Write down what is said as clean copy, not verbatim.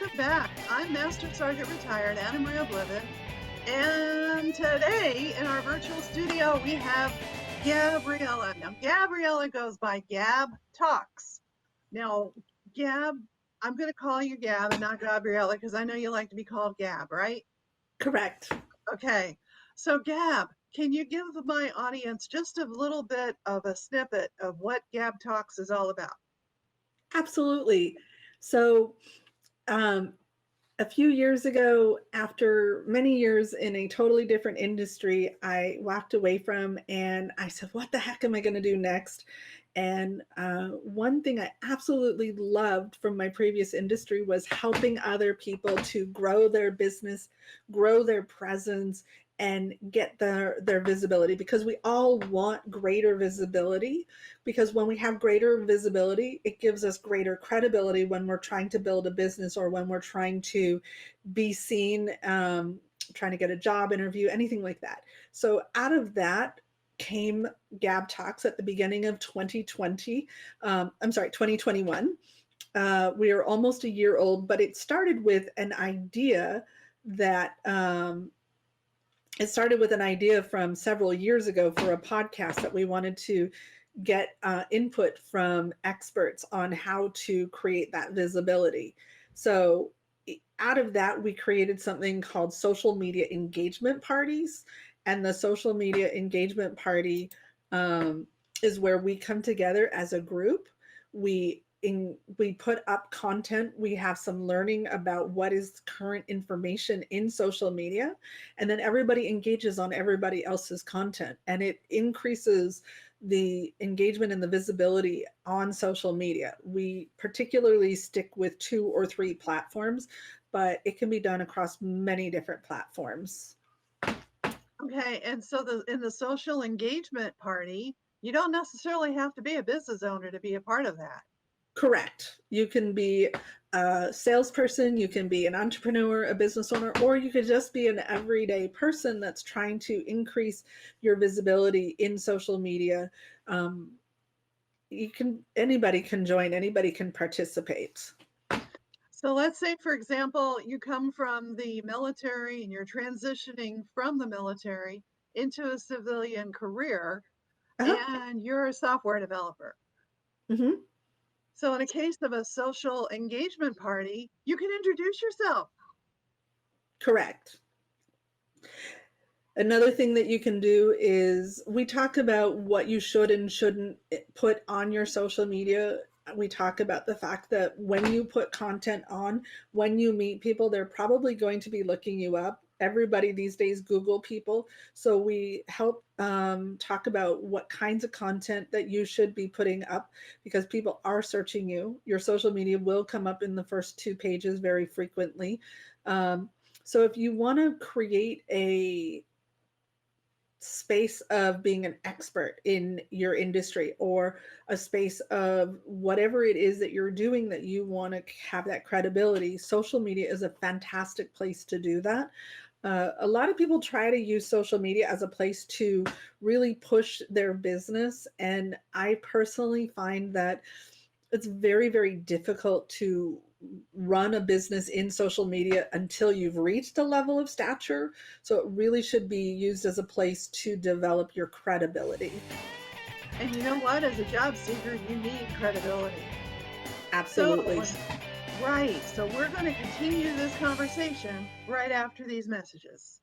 welcome back. I'm Master Sergeant Retired AnnaMaria Bliven, and today in our virtual studio we have Gabriella. Now, Gabriella goes by Gab Talks. Now, Gab, I'm going to call you Gab and not Gabriella because I know you like to be called Gab, right? Correct. Okay. So, Gab, can you give my audience just a little bit of a snippet of what Gab Talks is all about? Absolutely. So, a few years ago, after many years in a totally different industry, I walked away from and I said, what the heck am I going to do next? And one thing I absolutely loved from my previous industry was helping other people to grow their business, grow their presence, and get their visibility, because we all want greater visibility, because when we have greater visibility, it gives us greater credibility when we're trying to build a business or when we're trying to be seen, trying to get a job interview, anything like that. So out of that came Gab Talks at the beginning of 2021. We are almost a year old, but it started with an idea that from several years ago for a podcast that we wanted to get input from experts on how to create that visibility. So out of that, we created something called social media engagement parties. And the social media engagement party is where we come together as a group. We put up content. We have some learning about what is current information in social media, and then everybody engages on everybody else's content, and it increases the engagement and the visibility on social media. We particularly stick with 2 or 3 platforms, but it can be done across many different platforms. Okay, and so in the social engagement party, you don't necessarily have to be a business owner to be a part of that. Correct. You can be a salesperson, you can be an entrepreneur, a business owner, or you could just be an everyday person that's trying to increase your visibility in social media. Anybody can join, anybody can participate. So let's say, for example, you come from the military and you're transitioning from the military into a civilian career, and you're a software developer. Mm-hmm. So in a case of a social engagement party, you can introduce yourself. Correct. Another thing that you can do is we talk about what you should and shouldn't put on your social media. We talk about the fact that when you put content on, when you meet people, they're probably going to be looking you up. Everybody these days Google people. So we help talk about what kinds of content that you should be putting up, because people are searching you. Your social media will come up in the first 2 pages very frequently. So if you want to create a space of being an expert in your industry, or a space of whatever it is that you're doing that you want to have that credibility, social media is a fantastic place to do that. A lot of people try to use social media as a place to really push their business, and I personally find that it's very, very difficult to run a business in social media until you've reached a level of stature. So it really should be used as a place to develop your credibility. And you know what? As a job seeker, you need credibility. Absolutely. Right. So we're going to continue this conversation right after these messages.